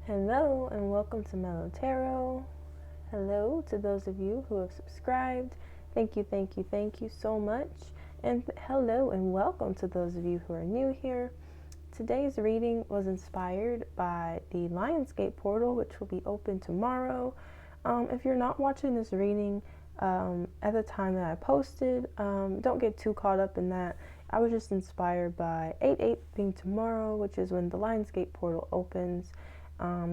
Hello and welcome to Mellow Tarot. Hello to those of you who have subscribed. Thank you so much. And hello and welcome to those of you who are new here. Today's reading was inspired by the Lionsgate portal, which will be open tomorrow. If you're not watching this reading at the time that I posted, don't get too caught up in that. I was just inspired by 8/8 being tomorrow, which is when the Lionsgate portal opens.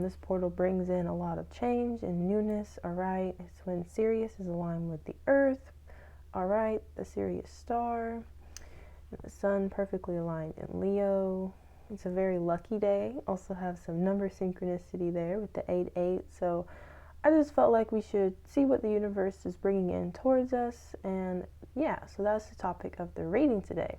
This portal brings in a lot of change and newness, alright? It's when Sirius is aligned with the Earth, alright? The Sirius star, and the Sun perfectly aligned in Leo. It's a very lucky day. Also have some number synchronicity there with the 8/8. So I just felt like we should see what the universe is bringing in towards us. And yeah, so that's the topic of the reading today.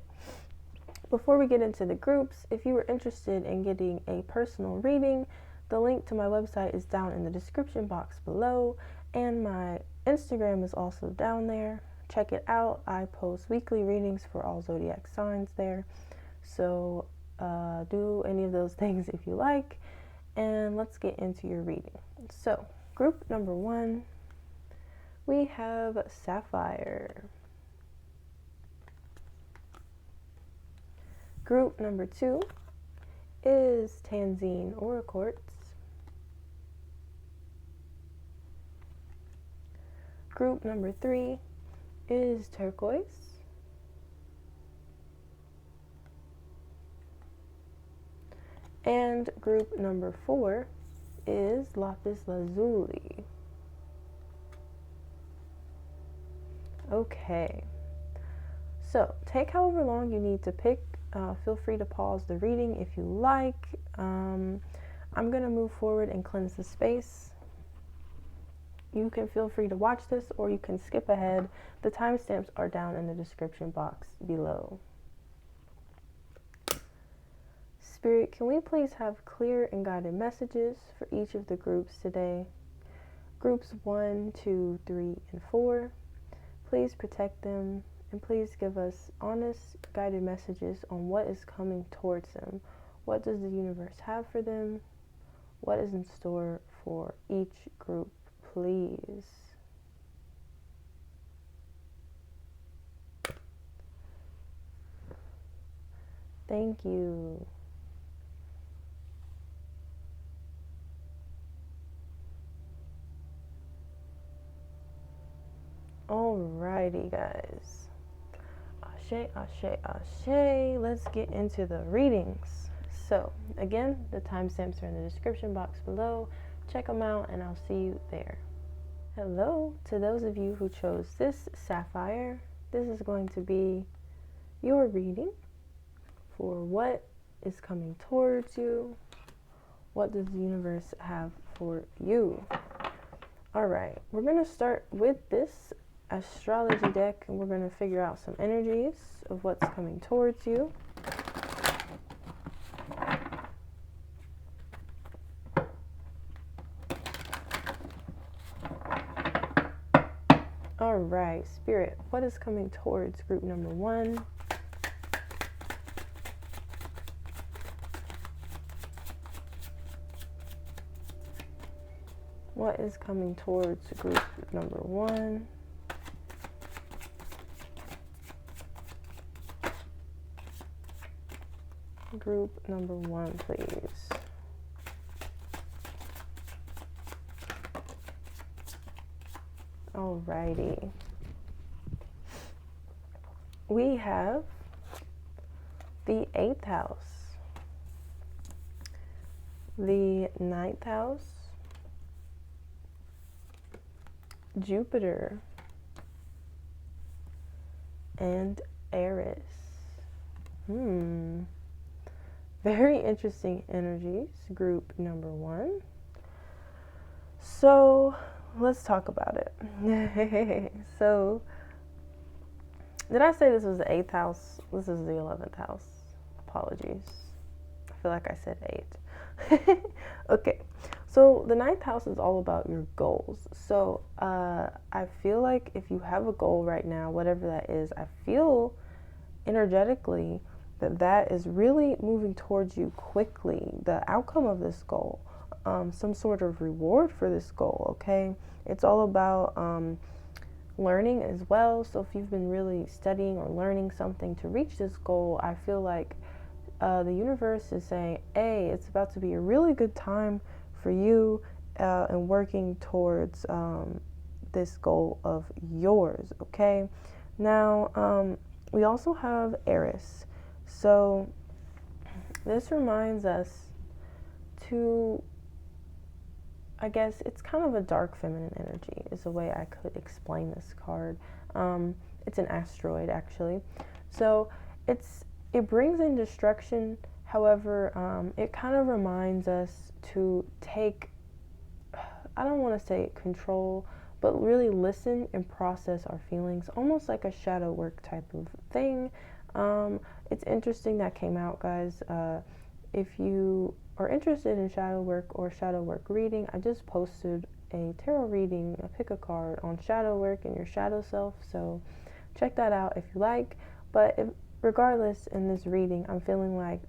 Before we get into the groups, if you were interested in getting a personal reading, the link to my website is down in the description box below, and my Instagram is also down there. Check it out. I post weekly readings for all zodiac signs there. So do any of those things if you like. And let's get into your reading. So, group number 1, we have Sapphire. Group number 2 is Tanzine or Quartz. Group number 3 is Turquoise. And group number 4 is Lapiz Lazuli. Okay, so take however long you need to pick. Feel free to pause the reading if you like. I'm going to move forward and cleanse the space. You can feel free to watch this or you can skip ahead. The timestamps are down in the description box below. Spirit, can we please have clear and guided messages for each of the groups today? Groups 1, 2, 3, and 4. Please protect them and please give us honest, guided messages on what is coming towards them. What does the universe have for them? What is in store for each group, please? Thank you. Alrighty, guys. Ashe, ashe, ashe. Let's get into the readings. So, again, the timestamps are in the description box below. Check them out, and I'll see you there. Hello to those of you who chose this Sapphire. This is going to be your reading for what is coming towards you. What does the universe have for you? Alright, we're going to start with this astrology deck, and we're going to figure out some energies of what's coming towards you. Alright, Spirit, what is coming towards group number 1? What is coming towards group number 1? Group number 1, please. Alrighty. We have the 8th house, the 9th house, Jupiter, and Eris. Very interesting energies, group number 1. So, let's talk about it. So, did I say this was the 8th house? This is the 11th house. Apologies. I feel like I said 8. Okay. So, the 9th house is all about your goals. So, I feel like if you have a goal right now, whatever that is, I feel energetically that is really moving towards you quickly. The outcome of this goal. some sort of reward for this goal, okay? It's all about learning as well. So if you've been really studying or learning something to reach this goal, I feel like the universe is saying, hey, it's about to be a really good time for you and working towards this goal of yours, okay? Now, we also have Eris. So this reminds us to, I guess, it's kind of a dark feminine energy is the way I could explain this card. It's an asteroid, actually. So it brings in destruction. However, it kind of reminds us to take, I don't want to say control, but really listen and process our feelings, almost like a shadow work type of thing. It's interesting that came out, guys. If you are interested in shadow work or shadow work reading, I just posted a tarot reading, pick a card on shadow work and your shadow self, so check that out if you like. But regardless, in this reading, I'm feeling like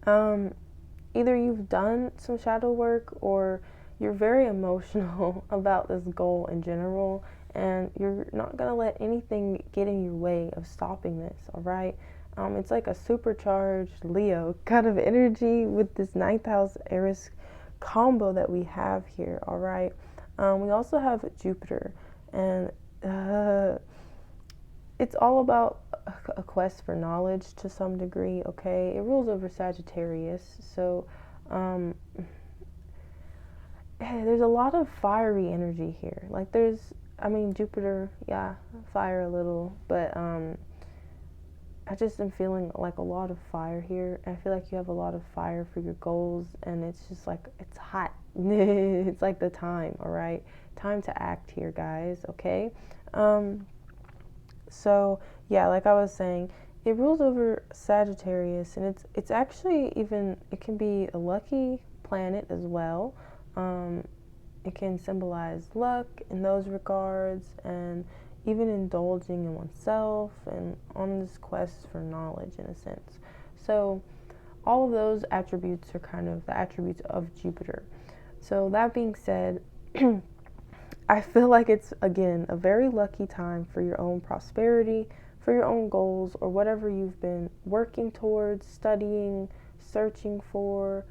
either you've done some shadow work or you're very emotional about this goal in general, and you're not going to let anything get in your way of stopping this, all right? It's like a supercharged Leo kind of energy with this 9th house Eris combo that we have here, all right? We also have Jupiter, and it's all about a quest for knowledge to some degree, okay? It rules over Sagittarius, so there's a lot of fiery energy here. Like Jupiter, yeah, fire a little, but I just am feeling like a lot of fire here. I feel like you have a lot of fire for your goals, and it's just like, it's hot. It's like the time, all right? Time to act here, guys, okay? So, yeah, like I was saying, it rules over Sagittarius, and it's actually even, it can be a lucky planet as well. It can symbolize luck in those regards, and even indulging in oneself and on this quest for knowledge in a sense. So all of those attributes are kind of the attributes of Jupiter. So that being said, I feel like it's, again, a very lucky time for your own prosperity, for your own goals, or whatever you've been working towards, studying, searching for.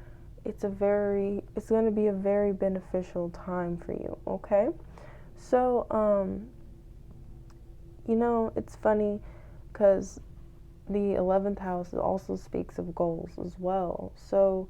It's going to be a very beneficial time for you, okay? So, it's funny because the 11th house also speaks of goals as well. So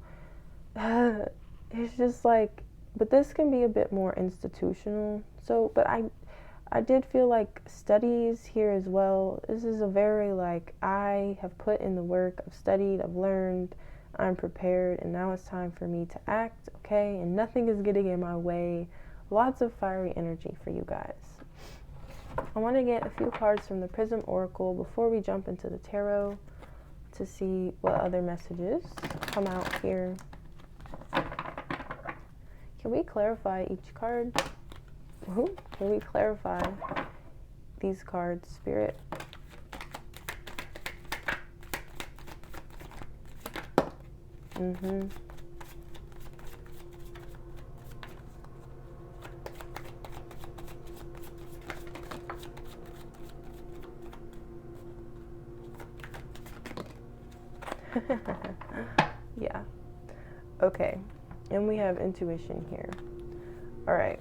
it's just like, but this can be a bit more institutional. So, but I did feel like studies here as well. This is a very like, I have put in the work, I've studied, I've learned, I'm prepared, and now it's time for me to act, okay? And nothing is getting in my way. Lots of fiery energy for you guys. I want to get a few cards from the Prism Oracle before we jump into the tarot to see what other messages come out here. Can we clarify each card? Can we clarify these cards, Spirit? Yeah. Okay. And we have intuition here. All right.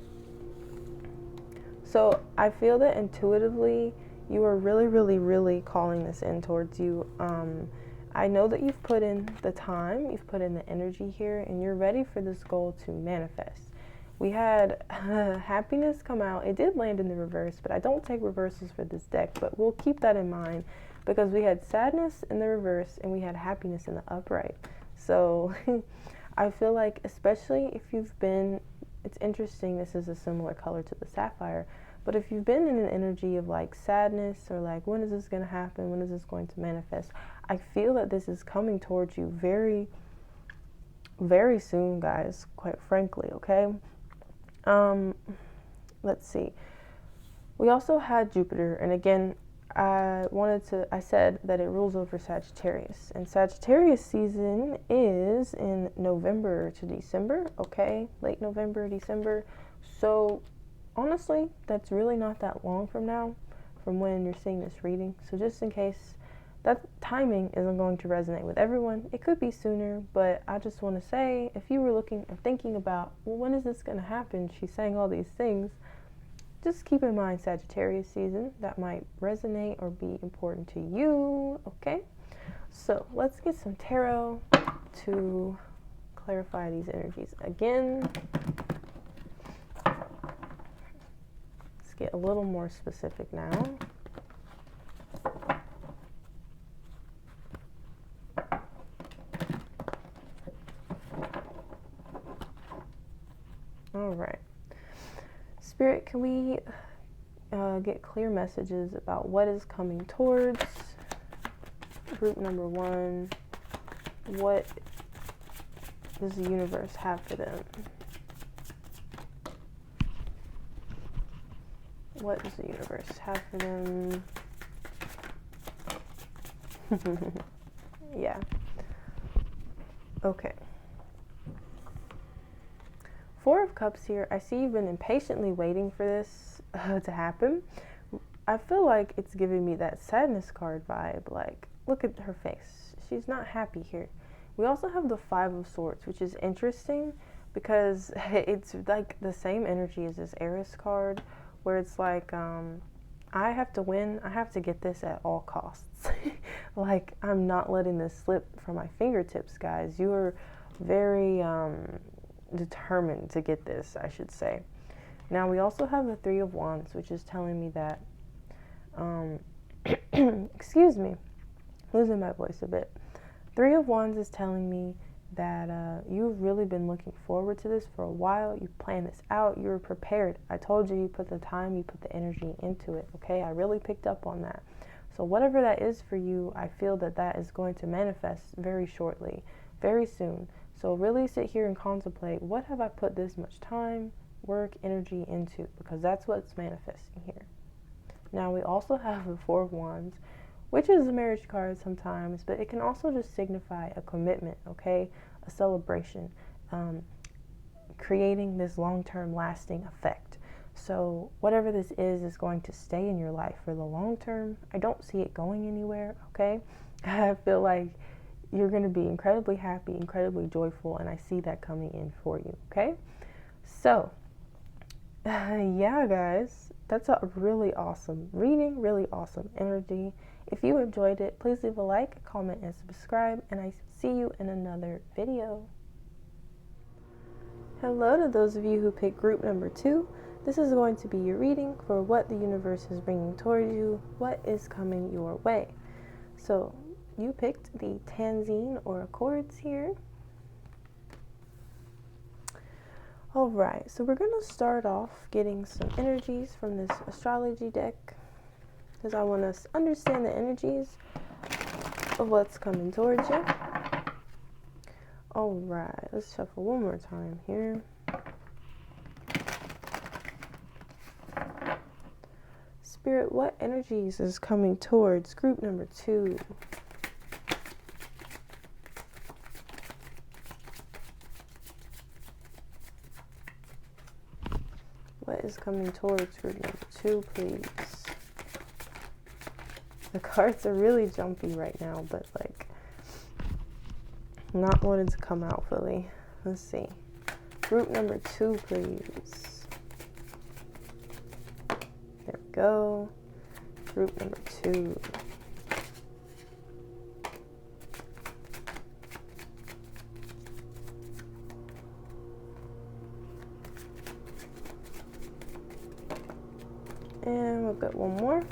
So I feel that intuitively you are really, really, really calling this in towards you. I know that you've put in the time, you've put in the energy here, and you're ready for this goal to manifest. We had happiness come out. It did land in the reverse, but I don't take reversals for this deck, but we'll keep that in mind because we had sadness in the reverse and we had happiness in the upright. So I feel like, especially if you've been, it's interesting, this is a similar color to the Sapphire, but if you've been in an energy of like sadness or like, when is this going to happen? When is this going to manifest? I feel that this is coming towards you very, very soon, guys, quite frankly, okay? Let's see. We also had Jupiter, and again, I said that it rules over Sagittarius, and Sagittarius season is in November to December, okay? Late November, December. So honestly, that's really not that long from now, from when you're seeing this reading. So just in case that timing isn't going to resonate with everyone, it could be sooner, but I just want to say, if you were looking or thinking about, well, when is this going to happen? She's saying all these things. Just keep in mind Sagittarius season. That might resonate or be important to you, okay? So let's get some tarot to clarify these energies. Again, let's get a little more specific now. All right. Spirit, can we get clear messages about what is coming towards group number 1? What does the universe have for them? What does the universe have for them? Yeah. Okay. 4 of Cups here. I see you've been impatiently waiting for this to happen. I feel like it's giving me that sadness card vibe. Like, look at her face. She's not happy here. We also have the 5 of Swords, which is interesting because it's like the same energy as this Eris card, where it's like, I have to win. I have to get this at all costs. Like, I'm not letting this slip from my fingertips, guys. You are very determined to get this, I should say. Now we also have the 3 of Wands, which is telling me that excuse me, losing my voice a bit. 3 of Wands is telling me that you've really been looking forward to this for a while. You planned this out. You were prepared. I told you, you put the time, you put the energy into it, okay? I really picked up on that. So whatever that is for you, I feel that that is going to manifest very shortly, very soon. So really sit here and contemplate, what have I put this much time, work, energy into? Because that's what's manifesting here. Now we also have the 4 of Wands, which is a marriage card sometimes, but it can also just signify a commitment, okay? A celebration, creating this long-term lasting effect. So whatever this is going to stay in your life for the long term. I don't see it going anywhere, okay? I feel like you're going to be incredibly happy, incredibly joyful, and I see that coming in for you, okay? So, yeah, guys, that's a really awesome reading, really awesome energy. If you enjoyed it, please leave a like, comment, and subscribe, and I see you in another video. Hello to those of you who picked group number 2. This is going to be your reading for what the universe is bringing towards you, what is coming your way. So, you picked the Tanzine or Quartz here. Alright, so we're going to start off getting some energies from this astrology deck, because I want to understand the energies of what's coming towards you. Alright, let's shuffle one more time here. Spirit, what energies is coming towards group number 2? What is coming towards group number 2, please? The cards are really jumpy right now, but like, not wanting to come out fully. Let's see. Group number 2, please. There we go. Group number 2. And we've got one more.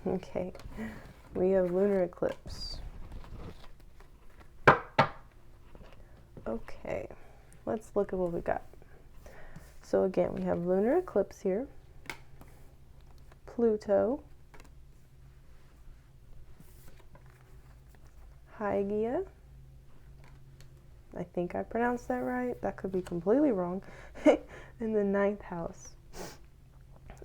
Okay, we have lunar eclipse. Okay, let's look at what we got. So again, we have lunar eclipse here, Pluto, Hygia. I think I pronounced that right. That could be completely wrong. In the 9th house.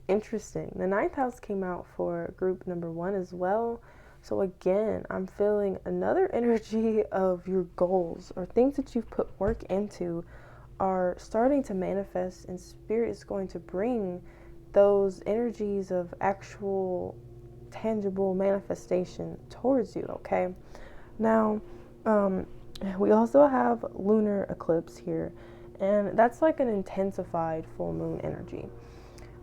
Interesting. The 9th house came out for group number 1 as well. So again, I'm feeling another energy of your goals or things that you've put work into are starting to manifest, and Spirit is going to bring those energies of actual tangible manifestation towards you, okay? Now, we also have lunar eclipse here, and that's like an intensified full moon energy.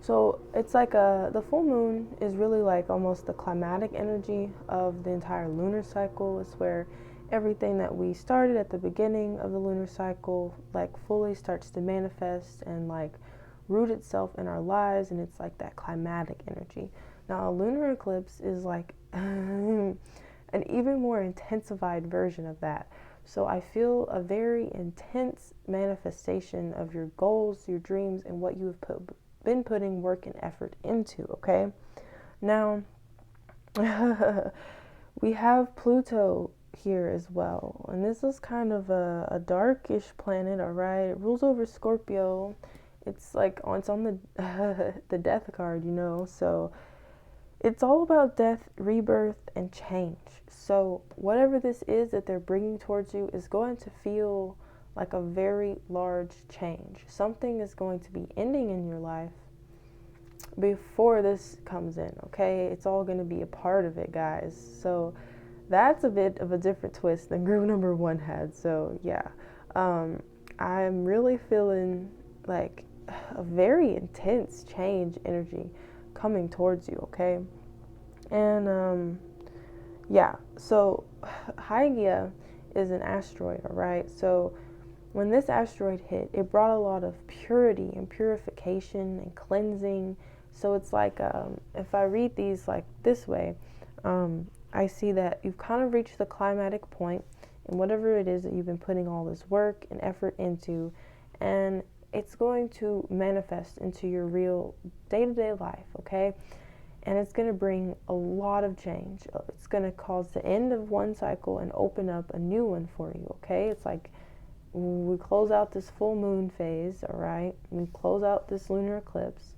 So it's like the full moon is really like almost the climatic energy of the entire lunar cycle. It's where everything that we started at the beginning of the lunar cycle like fully starts to manifest and like root itself in our lives, and it's like that climatic energy. Now a lunar eclipse is like an even more intensified version of that. So I feel a very intense manifestation of your goals, your dreams, and what you have been putting work and effort into, okay? Now, we have Pluto here as well, and this is kind of a darkish planet, all right? It rules over Scorpio. It's like, it's on the death card, you know, so it's all about death, rebirth, and change. So whatever this is that they're bringing towards you is going to feel like a very large change. Something is going to be ending in your life before this comes in, okay? It's all going to be a part of it, guys. So that's a bit of a different twist than group number 1 had. So yeah, I'm really feeling like a very intense change energy coming towards you, okay? And yeah, so Hygia is an asteroid, all right? So when this asteroid hit, it brought a lot of purity and purification and cleansing. So it's like, if I read these like this way, I see that you've kind of reached the climatic point in whatever it is that you've been putting all this work and effort into, and it's going to manifest into your real day-to-day life, okay? And it's going to bring a lot of change. It's going to cause the end of one cycle and open up a new one for you, okay? It's like we close out this full moon phase, all right? We close out this lunar eclipse,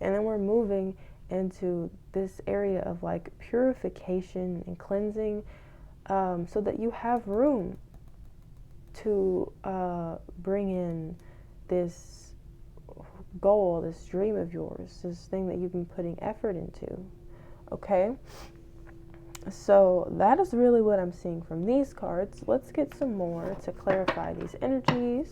and then we're moving into this area of like purification and cleansing, so that you have room to bring in this goal, this dream of yours, this thing that you've been putting effort into, okay? So that is really what I'm seeing from these cards. Let's get some more to clarify these energies.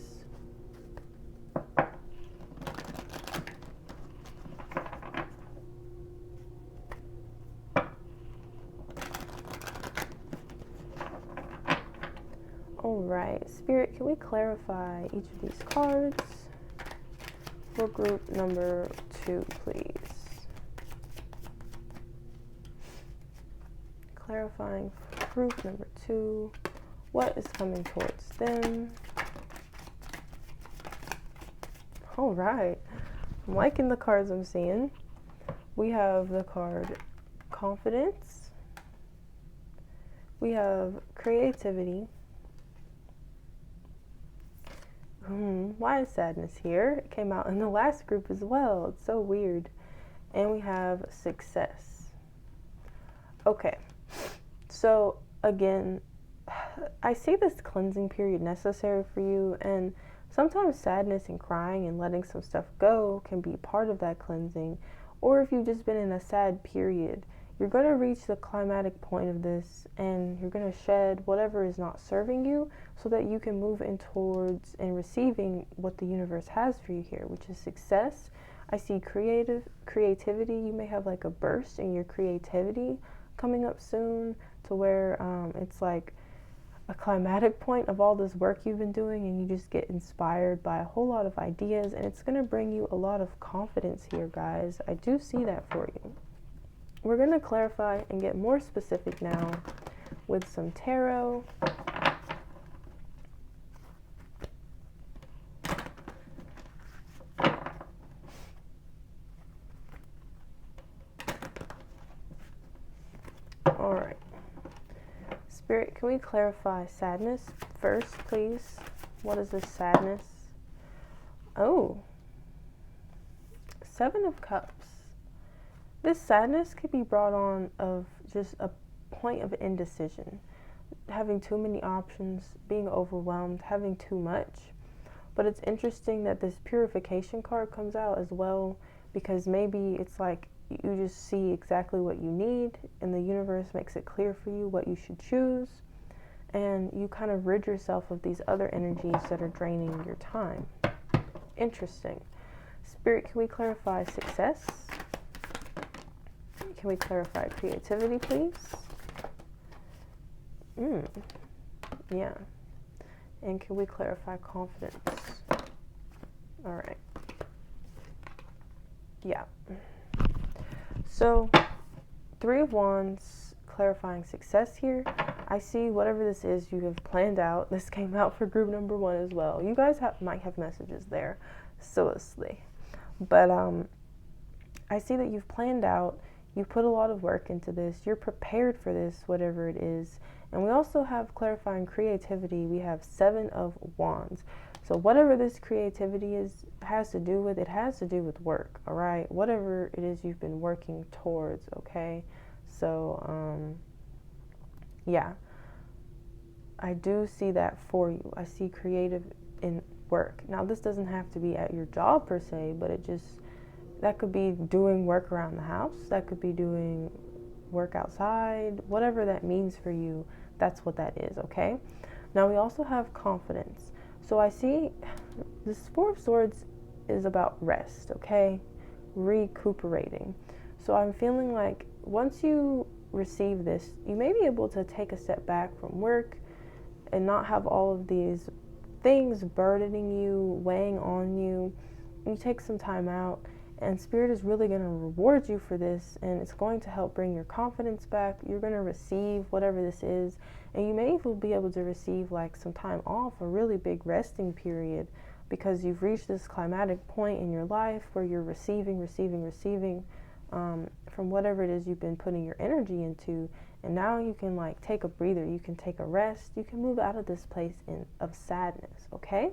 All right, Spirit, can we clarify each of these cards for group number 2, please? Clarifying group number 2, what is coming towards them? All right, I'm liking the cards I'm seeing. We have the card Confidence. We have Creativity. Why is Sadness here? It came out in the last group as well. It's so weird. And we have Success. Okay, so again, I see this cleansing period necessary for you, and sometimes sadness and crying and letting some stuff go can be part of that cleansing. Or if you've just been in a sad period, you're going to reach the climatic point of this, and you're going to shed whatever is not serving you so that you can move in towards and receiving what the universe has for you here, which is success. I see creativity. You may have like a burst in your creativity coming up soon, to where it's like a climatic point of all this work you've been doing, and you just get inspired by a whole lot of ideas, and it's going to bring you a lot of confidence here, guys. I do see that for you. We're going to clarify and get more specific now with some tarot. Spirit, can we clarify sadness first, please? What is this sadness? Oh, 7 of Cups. This sadness could be brought on of just a point of indecision, having too many options, being overwhelmed, having too much. But it's interesting that this purification card comes out as well, because maybe it's like you just see exactly what you need and the universe makes it clear for you what you should choose, and you kind of rid yourself of these other energies that are draining your time. Interesting. Spirit, can we clarify success? Can we clarify creativity, please? Yeah. And can we clarify confidence? All right. Yeah. So, 3 of Wands, clarifying success here. I see whatever this is you have planned out. This came out for group number 1 as well. You guys might have messages there, seriously. But I see that you've planned out, you've put a lot of work into this, you're prepared for this, whatever it is. And we also have clarifying creativity. We have 7 of Wands. So whatever this creativity has to do with, it has to do with work, all right? Whatever it is you've been working towards, okay? So, yeah. I do see that for you. I see creative in work. Now, this doesn't have to be at your job per se, but that could be doing work around the house. That could be doing work outside. Whatever that means for you, that's what that is, okay? Now, we also have confidence. So I see this 4 of Swords is about rest, okay? Recuperating. So I'm feeling like once you receive this, you may be able to take a step back from work and not have all of these things burdening you, weighing on you. You take some time out, and Spirit is really going to reward you for this, and it's going to help bring your confidence back. You're going to receive whatever this is, and you may even be able to receive like some time off, a really big resting period, because you've reached this climatic point in your life where you're receiving from whatever it is you've been putting your energy into, and now you can like take a breather, you can take a rest, you can move out of this place of sadness, okay?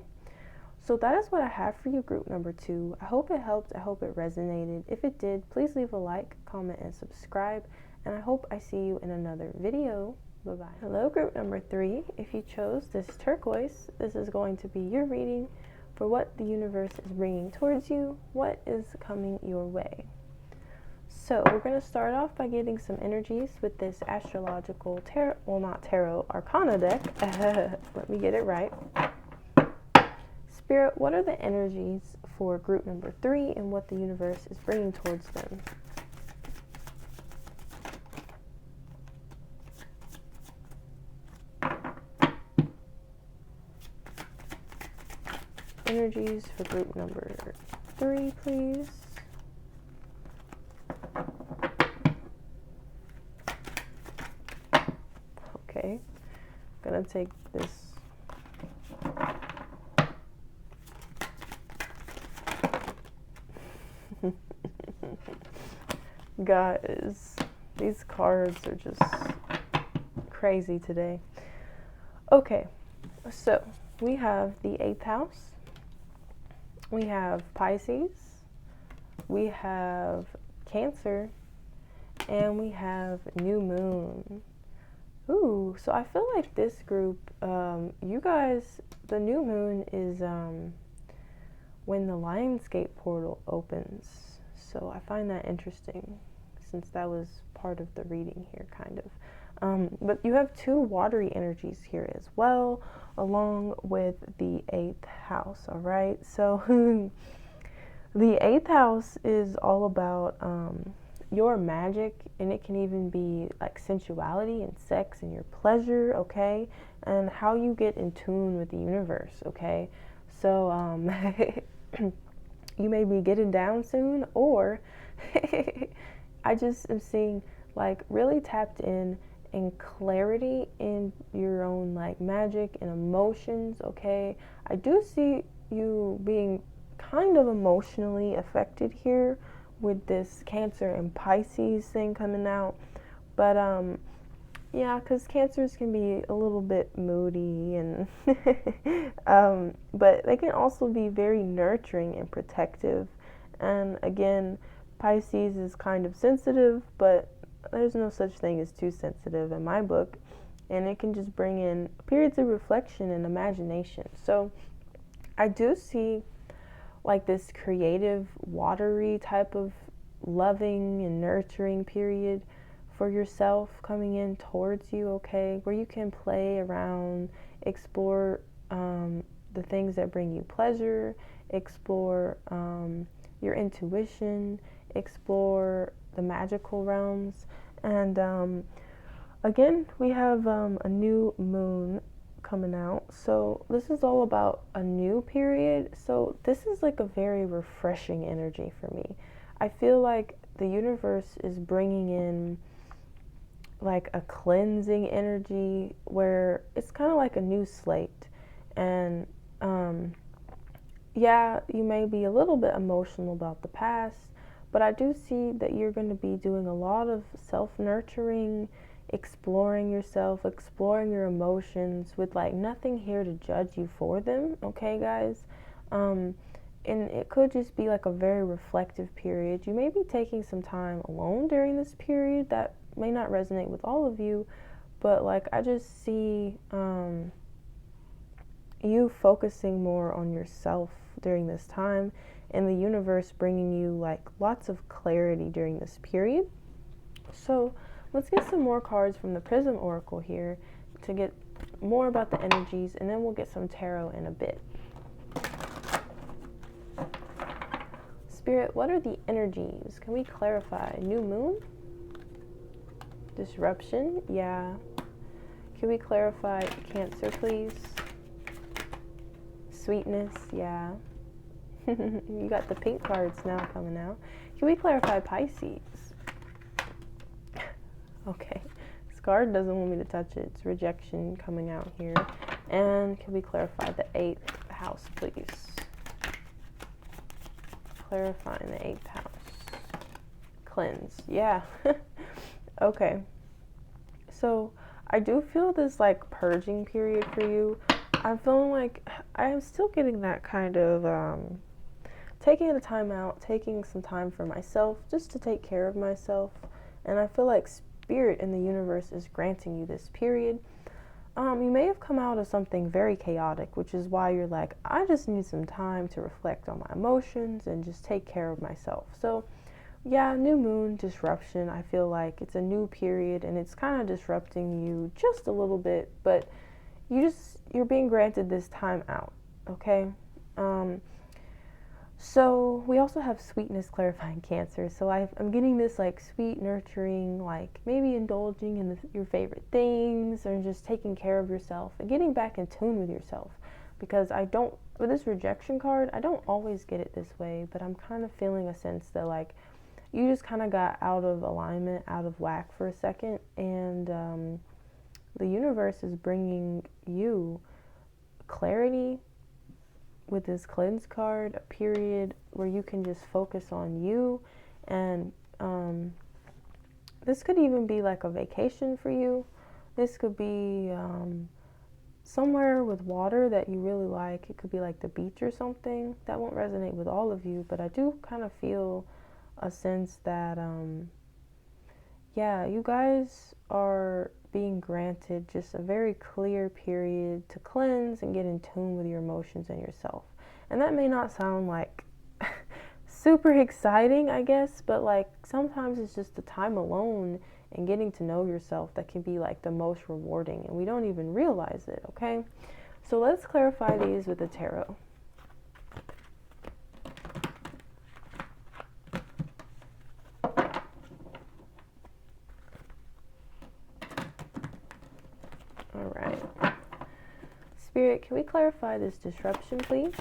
So that is what I have for you, group number 2. I hope it helped. I hope it resonated. If it did, please leave a like, comment, and subscribe. And I hope I see you in another video. Bye-bye. Hello, group number 3. If you chose this turquoise, this is going to be your reading for what the universe is bringing towards you, what is coming your way. So we're going to start off by getting some energies with this astrological tarot, well, not tarot, Arcana deck. Let me get it right. Spirit, what are the energies for group number 3 and what the universe is bringing towards them? Energies for group number 3, please. Okay, I'm gonna take this. Guys, these cards are just crazy today. Okay, so we have the 8th house, we have Pisces, we have Cancer, and we have New Moon. Ooh, so I feel like this group, you guys, the New Moon is when the Lionsgate portal opens. So I find that interesting, since that was part of the reading here, kind of. But you have 2 watery energies here as well, along with the 8th house, all right? So the 8th house is all about your magic, and it can even be like sensuality and sex and your pleasure, okay? And how you get in tune with the universe, okay? So you may be getting down soon, or I just am seeing like really tapped in clarity in your own like magic and emotions, okay? I do see you being kind of emotionally affected here with this Cancer and Pisces thing coming out, but Yeah, because Cancers can be a little bit moody and but they can also be very nurturing and protective. And again, Pisces is kind of sensitive, but there's no such thing as too sensitive in my book. And it can just bring in periods of reflection and imagination. So I do see like this creative, watery type of loving and nurturing period for yourself coming in towards you, okay, where you can play around, explore the things that bring you pleasure, explore your intuition, explore the magical realms. And again, we have a new moon coming out. So this is all about a new period. So this is like a very refreshing energy for me. I feel like the universe is bringing in like a cleansing energy where it's kind of like a new slate. And yeah, you may be a little bit emotional about the past, but I do see that you're going to be doing a lot of self-nurturing, exploring yourself, exploring your emotions with like nothing here to judge you for them, okay, guys? And it could just be like a very reflective period. You may be taking some time alone during this period. That may not resonate with all of you, but like I just see you focusing more on yourself during this time, and the universe bringing you like lots of clarity during this period. So let's get some more cards from the Prism Oracle here to get more about the energies, and then we'll get some tarot in a bit. Spirit, what are the energies? Can we clarify? New moon? Disruption? Yeah. Can we clarify Cancer, please? Sweetness? Yeah. You got the pink cards now coming out. Can we clarify Pisces? Okay. This card doesn't want me to touch it. It's rejection coming out here. And can we clarify the 8th house, please? Clarifying the 8th house. Cleanse. Yeah. Okay. So I do feel this like purging period for you. I'm feeling like I'm still getting that kind of taking the time out, taking some time for myself, just to take care of myself. And I feel like Spirit in the universe is granting you this period. You may have come out of something very chaotic, which is why you're like, I just need some time to reflect on my emotions and just take care of myself. So yeah, new moon, disruption. I feel like it's a new period and it's kind of disrupting you just a little bit, but you're being granted this time out, okay? So we also have sweetness clarifying Cancer. So I'm getting this like sweet, nurturing, like maybe indulging in your favorite things or just taking care of yourself and getting back in tune with yourself. Because with this rejection card, I don't always get it this way, but I'm kind of feeling a sense that like you just kind of got out of alignment, out of whack for a second, and the universe is bringing you clarity with this cleanse card, a period where you can just focus on you. And this could even be like a vacation for you. This could be somewhere with water that you really like. It could be like the beach or something. That won't resonate with all of you, but I do kind of feel a sense that yeah, you guys are being granted just a very clear period to cleanse and get in tune with your emotions and yourself. And that may not sound like super exciting, I guess, but like sometimes it's just the time alone and getting to know yourself that can be like the most rewarding, and we don't even realize it, okay? So let's clarify these with the tarot. All right. Spirit, can we clarify this disruption, please?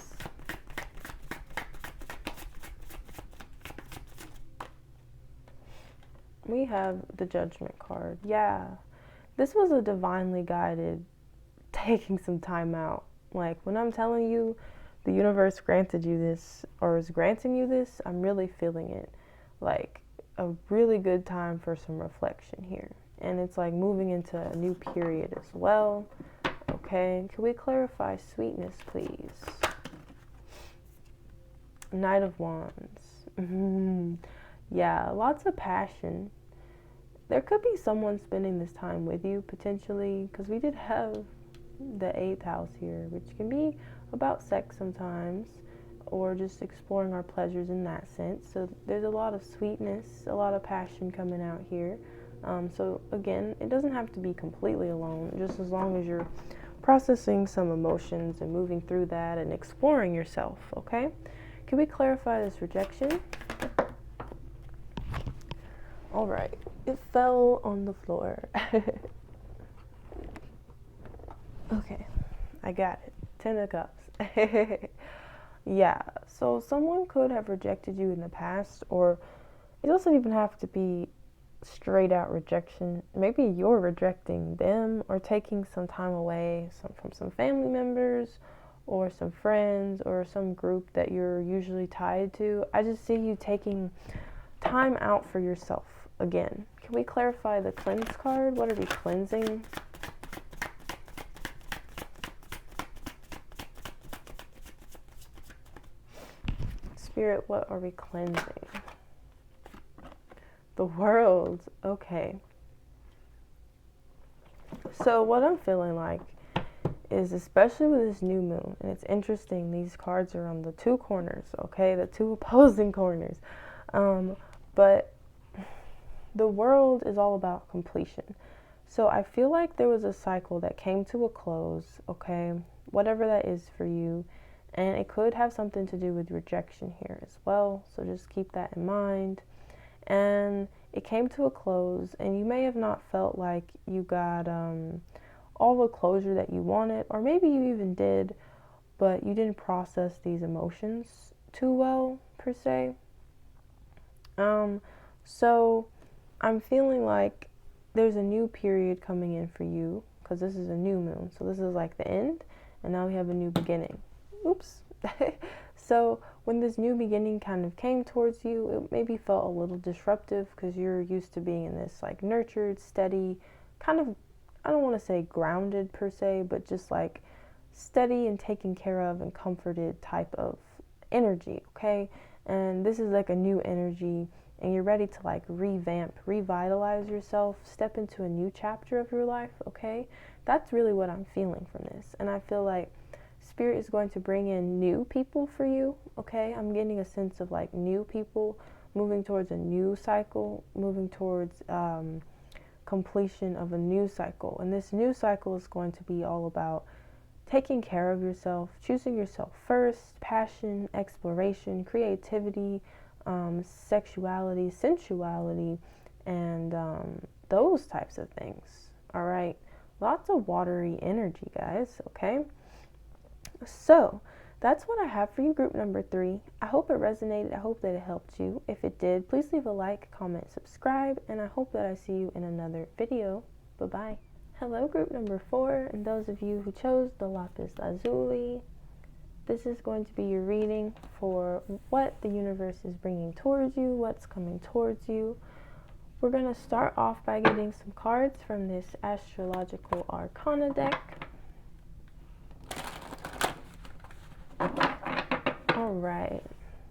We have the Judgment card. Yeah. This was a divinely guided taking some time out. Like when I'm telling you the universe granted you this or is granting you this, I'm really feeling it. Like a really good time for some reflection here. and it's like moving into a new period as well. Okay, can we clarify sweetness, please? Knight of Wands. Yeah, lots of passion. There could be someone spending this time with you, potentially, because we did have the 8th house here, which can be about sex sometimes, or just exploring our pleasures in that sense. So there's a lot of sweetness, a lot of passion coming out here. So again, it doesn't have to be completely alone, just as long as you're processing some emotions and moving through that and exploring yourself, okay? Can we clarify this rejection? All right, it fell on the floor. Okay, I got it. 10 of Cups. Yeah, so someone could have rejected you in the past, or it doesn't even have to be straight out rejection. Maybe you're rejecting them or taking some time away from some family members or some friends or some group that you're usually tied to. I just see you taking time out for yourself again. Can we clarify the cleanse card? What are we cleansing? Spirit, what are we cleansing? The World. Okay. So what I'm feeling like is, especially with this new moon, and it's interesting, these cards are on the 2 corners, okay? The 2 opposing corners. But the World is all about completion. So I feel like there was a cycle that came to a close, okay? Whatever that is for you. And it could have something to do with rejection here as well. So just keep that in mind. And it came to a close, and you may have not felt like you got all the closure that you wanted, or maybe you even did, but you didn't process these emotions too well, per se. So I'm feeling like there's a new period coming in for you, because this is a new moon. So this is like the end, and now we have a new beginning. Oops. So when this new beginning kind of came towards you, it maybe felt a little disruptive because you're used to being in this like nurtured, steady, kind of, I don't want to say grounded per se, but just like steady and taken care of and comforted type of energy, okay? And this is like a new energy, and you're ready to like revamp, revitalize yourself, step into a new chapter of your life, okay? That's really what I'm feeling from this. And I feel like Spirit is going to bring in new people for you, okay? I'm getting a sense of like new people moving towards a new cycle, moving towards completion of a new cycle. And this new cycle is going to be all about taking care of yourself, choosing yourself first, passion, exploration, creativity, sexuality, sensuality, and those types of things, all right? Lots of watery energy, guys, okay? So that's what I have for you, group number 3. I hope it resonated. I hope that it helped you. If it did, please leave a like, comment, subscribe, and I hope that I see you in another video. Bye-bye. Hello, group number 4, and those of you who chose the Lapiz Lazuli. This is going to be your reading for what the universe is bringing towards you, what's coming towards you. We're going to start off by getting some cards from this astrological arcana deck. All right,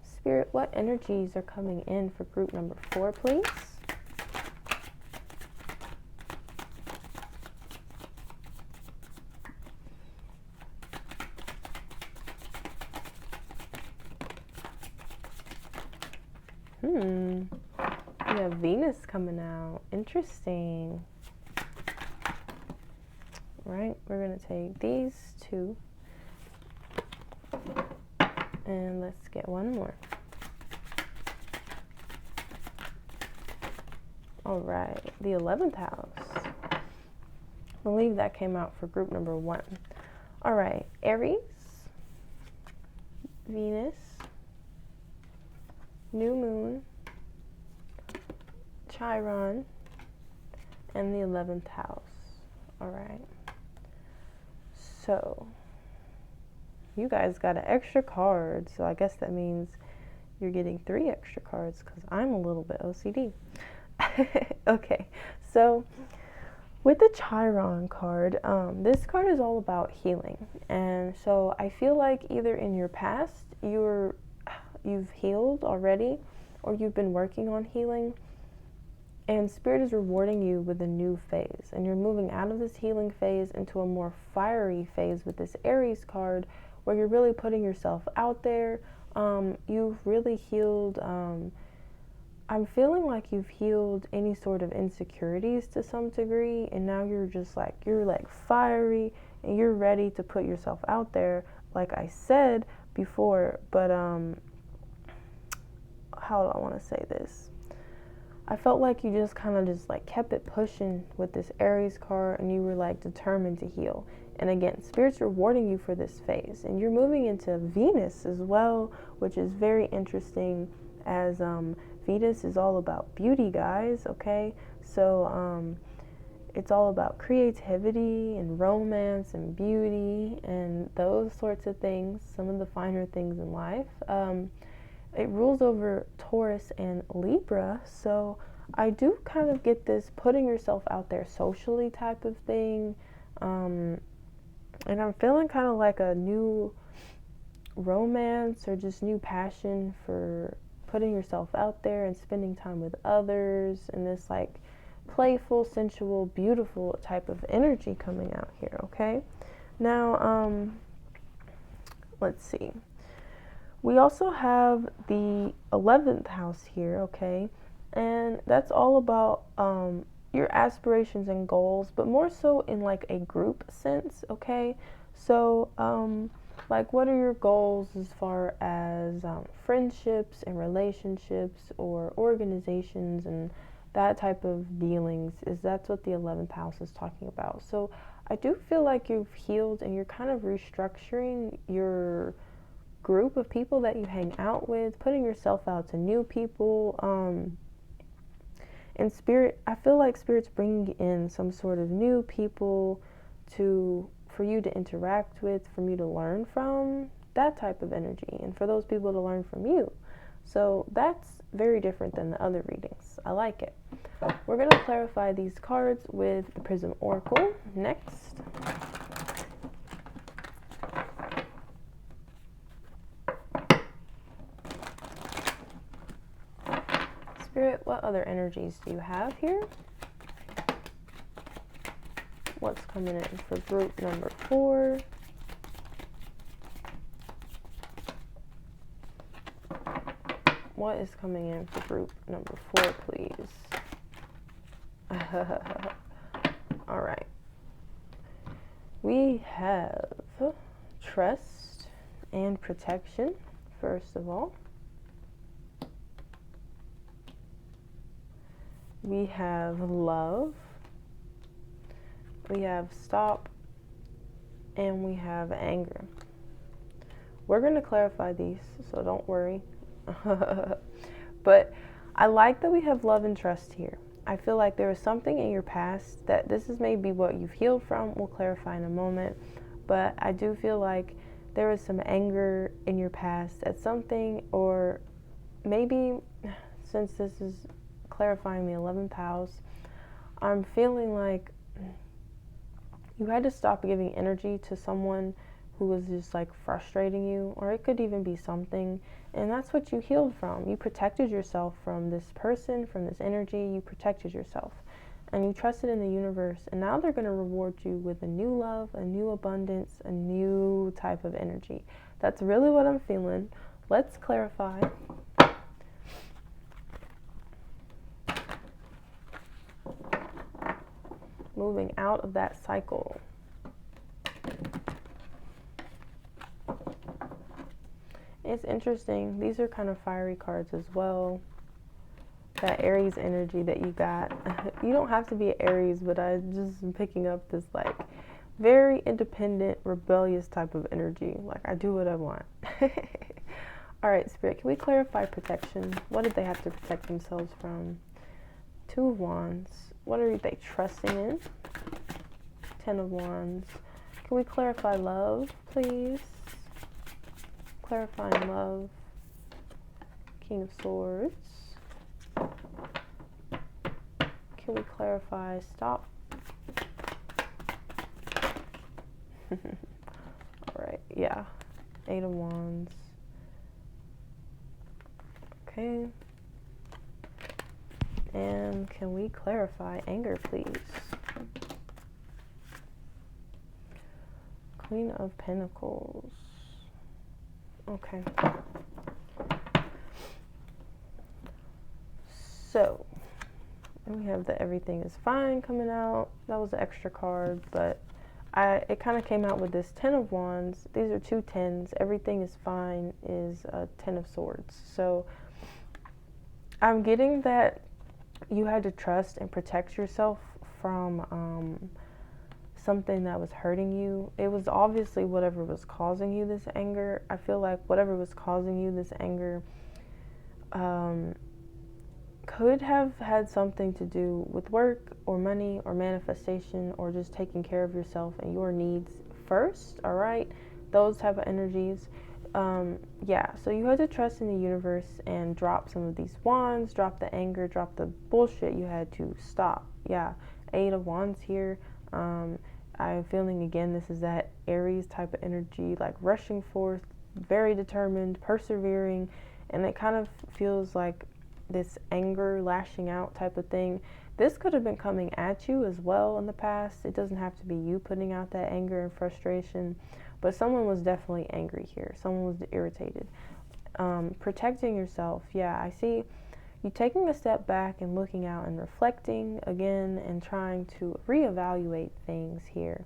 Spirit, what energies are coming in for group number 4, please? We have Venus coming out. Interesting. All right, we're going to take these 2. And let's get one more. All right, the 11th house. I believe that came out for group number 1. All right, Aries, Venus, New Moon, Chiron, and the 11th house. All right. So you guys got an extra card, so I guess that means you're getting 3 extra cards because I'm a little bit OCD. Okay, so With the Chiron card, this card is all about healing. And so I feel like either in your past you've healed already, or you've been working on healing, and Spirit is rewarding you with a new phase. And you're moving out of this healing phase into a more fiery phase with this Aries card, where you're really putting yourself out there. You've really healed, I'm feeling like you've healed any sort of insecurities to some degree, and now you're just like, you're like fiery, and you're ready to put yourself out there, like I said before. But how do I want to say this? I felt like you just kind of just like kept it pushing with this Aries card, and you were like determined to heal. And again, Spirit's rewarding you for this phase, and you're moving into Venus as well, which is very interesting, as Venus is all about beauty, guys, okay? So it's all about creativity and romance and beauty and those sorts of things, some of the finer things in life. It rules over Taurus and Libra, so I do kind of get this putting yourself out there socially type of thing. And I'm feeling kind of like a new romance or just new passion for putting yourself out there and spending time with others, and this like playful, sensual, beautiful type of energy coming out here, okay? Now, let's see. We also have the 11th house here, okay? And that's all about your aspirations and goals, but more so in like a group sense, okay? So, like, what are your goals as far as friendships and relationships or organizations and that type of dealings? That's what the 11th house is talking about. So I do feel like you've healed, and you're kind of restructuring your group of people that you hang out with, putting yourself out to new people. And Spirit, I feel like Spirit's bringing in some sort of new people for you to interact with, for you to learn from, that type of energy, and for those people to learn from you. So that's very different than the other readings. I like it. We're going to clarify these cards with the Prism Oracle next. Spirit, what other energies do you have here? What's coming in for group number 4? What is coming in for group number 4, please? All right. We have trust and protection, first of all. We have love. We have stop, and we have anger. We're going to clarify these, so don't worry. But I like that we have love and trust here. I feel like there was something in your past that this is maybe what you've healed from. We'll clarify in a moment. But I do feel like there was some anger in your past at something, or maybe since this is clarifying the 11th house, I'm feeling like you had to stop giving energy to someone who was just like frustrating you, or it could even be something, and that's what you healed from. You protected yourself from this person, from this energy. You protected yourself, and you trusted in the universe, and now they're going to reward you with a new love, a new abundance, a new type of energy. That's really what I'm feeling. Let's clarify. Moving out of that cycle. It's interesting. These are kind of fiery cards as well. That Aries energy that you got. You don't have to be an Aries, but I just am picking up this like very independent, rebellious type of energy. Like, I do what I want. All right, Spirit, can we clarify protection? What did they have to protect themselves from? 2 of Wands. What are they trusting in? 10 of Wands. Can we clarify love, please? Clarifying love. King of Swords. Can we clarify stop? All right, yeah. 8 of Wands. Okay. And can we clarify anger, please? Queen of Pentacles. Okay. So, and we have the everything is fine coming out. That was an extra card, but it kind of came out with this 10 of Wands. These are 2 10s. Everything is fine is a 10 of Swords. So I'm getting that you had to trust and protect yourself from something that was hurting you. It was obviously whatever was causing you this anger. I feel like whatever was causing you this anger could have had something to do with work or money or manifestation or just taking care of yourself and your needs first, all right? Those type of energies. Yeah, so you had to trust in the universe and drop some of these wands, drop the anger, drop the bullshit. You had to stop. Yeah, 8 of Wands here. I'm feeling, again, this is that Aries type of energy, like rushing forth, very determined, persevering, and it kind of feels like this anger lashing out type of thing. This could have been coming at you as well in the past. It doesn't have to be you putting out that anger and frustration, but someone was definitely angry here. Someone was irritated. Protecting yourself. Yeah, I see you taking a step back and looking out and reflecting again and trying to reevaluate things here.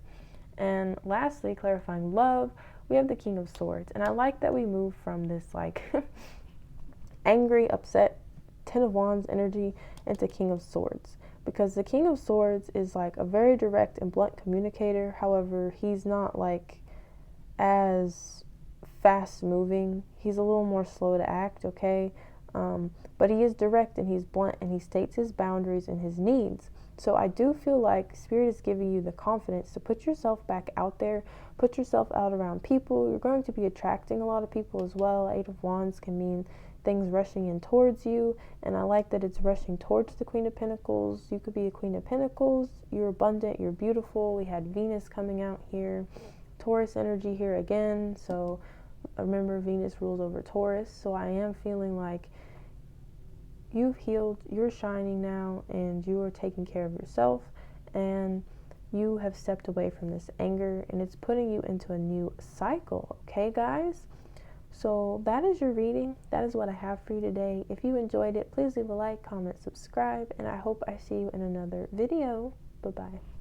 And lastly, clarifying love, we have the King of Swords. And I like that we move from this like angry, upset 10 of Wands energy into King of Swords, because the King of Swords is like a very direct and blunt communicator. However, he's not like as fast moving. He's a little more slow to act, okay? But he is direct and he's blunt and he states his boundaries and his needs. So I do feel like Spirit is giving you the confidence to put yourself back out there, put yourself out around people. You're going to be attracting a lot of people as well. 8 of Wands can mean things rushing in towards you, and I like that it's rushing towards the Queen of Pentacles. You could be a Queen of Pentacles. You're abundant, you're beautiful. We had Venus coming out here, Taurus energy here again. So remember, Venus rules over Taurus. So I am feeling like you've healed, you're shining now, and you are taking care of yourself, and you have stepped away from this anger, and it's putting you into a new cycle. Okay, guys? So that is your reading. That is what I have for you today. If you enjoyed it, please leave a like, comment, subscribe, and I hope I see you in another video. Bye-bye.